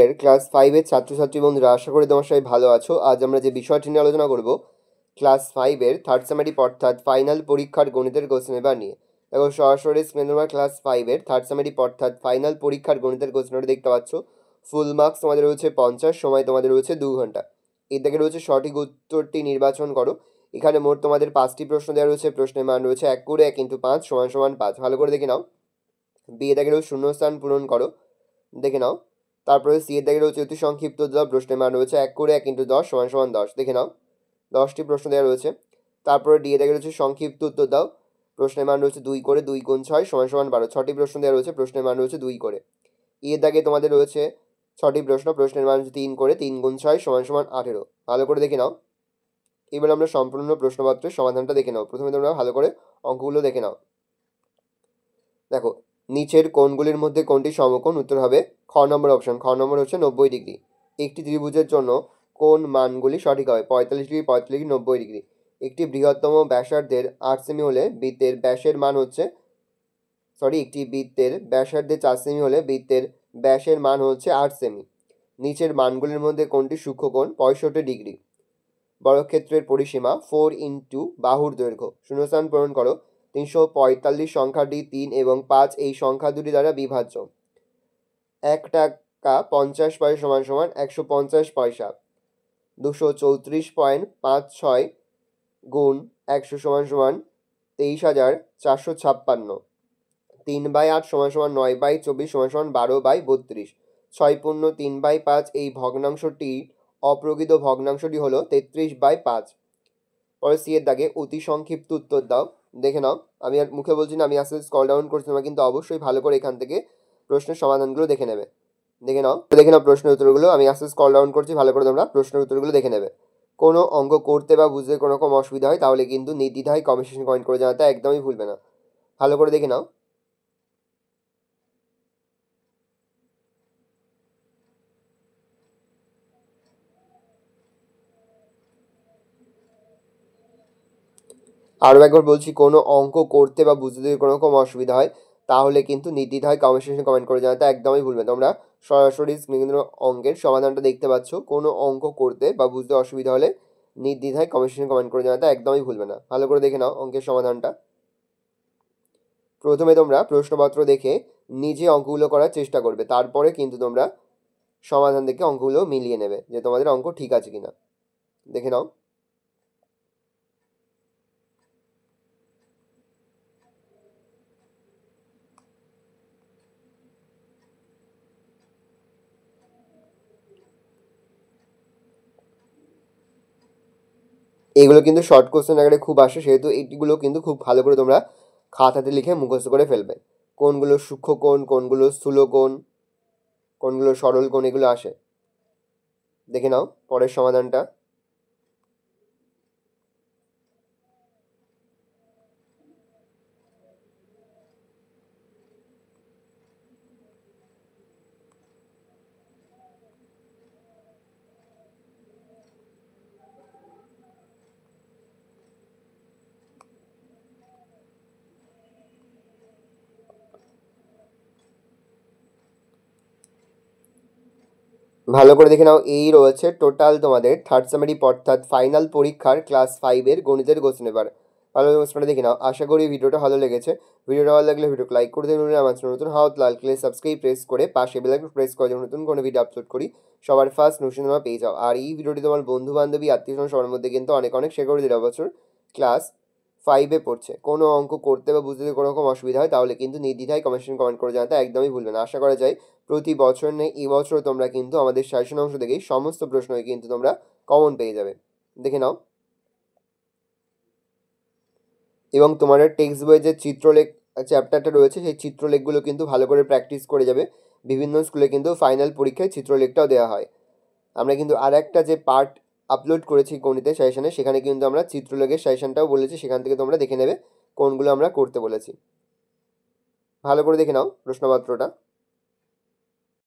পরীক্ষার ক্লাস 5-এর ছাত্রছাত্রী বন্ধুরা, আশা করি তোমার সবাই ভালো আছো। আজ আমরা যে বিষয়টি নিয়ে আলোচনা করব ক্লাস 5-এর থার্ড সেমেস্টার অর্থাৎ ফাইনাল পরীক্ষার গণিতের কোশ্চেন পেপার নিয়ে। দেখো সরাসরি স্ক্রিনে তোমরা ক্লাস 5-এর থার্ড সেমেস্টার অর্থাৎ ফাইনাল পরীক্ষার গণিতের কোশ্চেনটা দেখতে পাচ্ছ। ফুল মার্কস তোমাদের রয়েছে 50, সময় তোমাদের রয়েছে 2 ঘন্টা। এর থেকে রয়েছে সঠিক উত্তরটি নির্বাচন করো। এখানে মোট তোমাদের 5টি প্রশ্ন দেওয়া রয়েছে। প্রশ্নের মান রয়েছে 1 করে 1 × 5 = 5। ভালো করে দেখে নাও। বি এর দাগের শূন্যস্থান পূরণ করো, দেখে নাও। তারপরে সি এর দাগের রয়েছে অতি সংক্ষিপ্ত দাও। প্রশ্নের মান রয়েছে 1 করে 1 × 10 = 10, দেখে নাও। 10টি প্রশ্ন দেওয়া রয়েছে। তারপরে ডি এর দাগের রয়েছে সংক্ষিপ্ত উত্তর দাও। প্রশ্নের মান রয়েছে 2 করে 2 × 6 = 12। 6টি প্রশ্ন দেওয়া রয়েছে। প্রশ্নের মান রয়েছে 2 করে। ই এর দাগে তোমাদের রয়েছে 6টি প্রশ্ন। প্রশ্নের মান রয়েছে 3 করে 3 × 6 = 18। ভালো করে দেখে নাও। এবার আমরা সম্পূর্ণ প্রশ্নপত্রের সমাধানটা দেখে নাও। প্রথমে তোমরা ভালো করে অঙ্কগুলো দেখে নাও। দেখো, নিচের কোণগুলির মধ্যে কোনটি সমকোণ? উত্তর হবে খ নম্বর অপশন। খ নম্বর হচ্ছে 90 ডিগ্রি। একটি ত্রিভুজের জন্য কোন মানগুলি সঠিক হবে? 45 ডিগ্রি, 45 ডিগ্রি, 90 ডিগ্রি। একটি বৃহত্তম ব্যাসার্ধের 8 সেমি হলে বৃত্তের ব্যাসের মান হচ্ছে একটি বৃত্তের ব্যাসার্ধের 4 সেমি হলে বৃত্তের ব্যাসের মান হচ্ছে 8 সেমি। নিচের মানগুলির মধ্যে কোনটি সূক্ষ্মকোণ? 65 ডিগ্রি। বর্গক্ষেত্রের পরিসীমা 4 × বাহুর দৈর্ঘ্য। শূন্যস্থান পূরণ করো। 345 সংখ্যাটি 3 এবং 5 এই সংখ্যা দুটি দ্বারা বিভাজ্য। 1 টাকা 50 পয়সা = 150 পয়সা। 234.56 গুণ 100 = 23,456। 3/8 = 9/24 = 12/32। 6 × 3/5 এই ভগ্নাংশটি অপ্রকৃত ভগ্নাংশটি হলো 33/5। পরে সি এর দাগে অতি সংক্ষিপ্ত উত্তর দাও, দেখে নাও। আমি আর মুখে বলছি না, আমি আস্তে আস্তে স্ক্রল ডাউন করছি। তোমরা কিন্তু অবশ্যই ভালো করে এখান থেকে প্রশ্নের সমাধানগুলো দেখে নেবে। দেখে নাও প্রশ্নের উত্তরগুলো। আমি আস্তে স্ক্রল ডাউন করছি, ভালো করে তোমরা প্রশ্নের উত্তরগুলো দেখে নেবে। কোনো অঙ্ক করতে বা বুঝতে কোনো রকম অসুবিধা হয় তাহলে কিন্তু নির্দ্বিধায় কমেন্ট সেকশনে কমেন্ট করে জানাতে একদমই ভুলবে না। ভালো করে দেখে নাও। আরও একবার বলছি, কোনো অঙ্ক করতে বা বুঝতে যদি কোনো রকম অসুবিধা হয় তাহলে কিন্তু নির্দ্বিধায় কমেন্ট সেকশনে কমেন্ট করে জানাতে একদমই ভুলবে না। তোমরা সরাসরি স্ক্রিনে অঙ্কের সমাধানটা দেখতে পাচ্ছ। কোনো অঙ্ক করতে বা বুঝতে অসুবিধা হলে নির্দ্বিধায় কমেন্ট সেকশনে কমেন্ট করে জানাতে একদমই ভুলবে না। ভালো করে দেখে নাও অঙ্কের সমাধানটা। প্রথমে তোমরা প্রশ্নপত্র দেখে নিজে অঙ্কগুলো করার চেষ্টা করবে, তারপরে কিন্তু তোমরা সমাধান দেখে অঙ্কগুলো মিলিয়ে নেবে যে তোমাদের অঙ্ক ঠিক আছে কিনা। দেখে নাও। এগুলো কিন্তু শর্ট কোশ্চেন আকারে খুব আসে, সেহেতু এইগুলো কিন্তু খুব ভালো করে তোমরা খাতাতে লিখে মুখস্থ করে ফেলবে। কোনগুলো সূক্ষ্ম কোণ, কোনগুলো স্থূল কোণ, কোনগুলো সরল কোণ, এগুলো আসে। দেখে নাও পরের সমাধানটা। ভালো করে দেখে নাও। এই রয়েছে টোটাল তোমাদের থার্ড সেমেস্টার অর্থাৎ ফাইনাল পরীক্ষার ক্লাস 5-এর গণিতের কোশ্চেন পেপার। ভালো করে দেখে নাও। আশা করি ভিডিওটা ভালো লেগেছে। ভিডিওটা ভালো লাগলে ভিডিওকে লাইক করে দেবেন। আমার নতুন হাত লাল ক্লে সাবস্ক্রাইব প্রেস করে পাশে বেল আইকন প্রেস করে নতুন কোনো ভিডিও আপলোড করি সবার ফার্স্ট নোটিফিকেশন তোমরা পেয়ে যাও। আর এই ভিডিওটি তোমার বন্ধু বান্ধবী আত্মীয়স্বজন সবার মধ্যে কিন্তু অনেক অনেক শেয়ার করে দিলে। বছর ক্লাস 5-এ পড়ছে, কোনো অঙ্ক করতে বা বুঝতে কোনো রকম অসুবিধা হয় তাহলে কিন্তু নির্দ্বিধায় কমেন্ট করে জানাতে একদমই ভুলবে না। আশা করা যায় প্রতি বছর নেই এবছর তোমরা কিন্তু আমাদের সাজেশন অংশ থেকেই সমস্ত প্রশ্নই কিন্তু তোমরা কমন পেয়ে যাবে। দেখে নাও। এবং তোমাদের টেক্সট বইয়ে যে চিত্রলেখ চ্যাপ্টারটা রয়েছে সেই চিত্রলেখগুলো কিন্তু ভালো করে প্র্যাকটিস করে যাবে। বিভিন্ন স্কুলে কিন্তু ফাইনাল পরীক্ষায় চিত্রলেখটাও দেওয়া হয়। আমরা কিন্তু আর একটা যে পার্ট আপলোড করেছি গণিতের সাজেশনে, সেখানে কিন্তু আমরা চিত্রলেখের সাজেশনটাও বলেছি, সেখান থেকে তোমরা দেখে নেবে কোনগুলো আমরা করতে বলেছি। ভালো করে দেখে নাও প্রশ্নপত্রটা।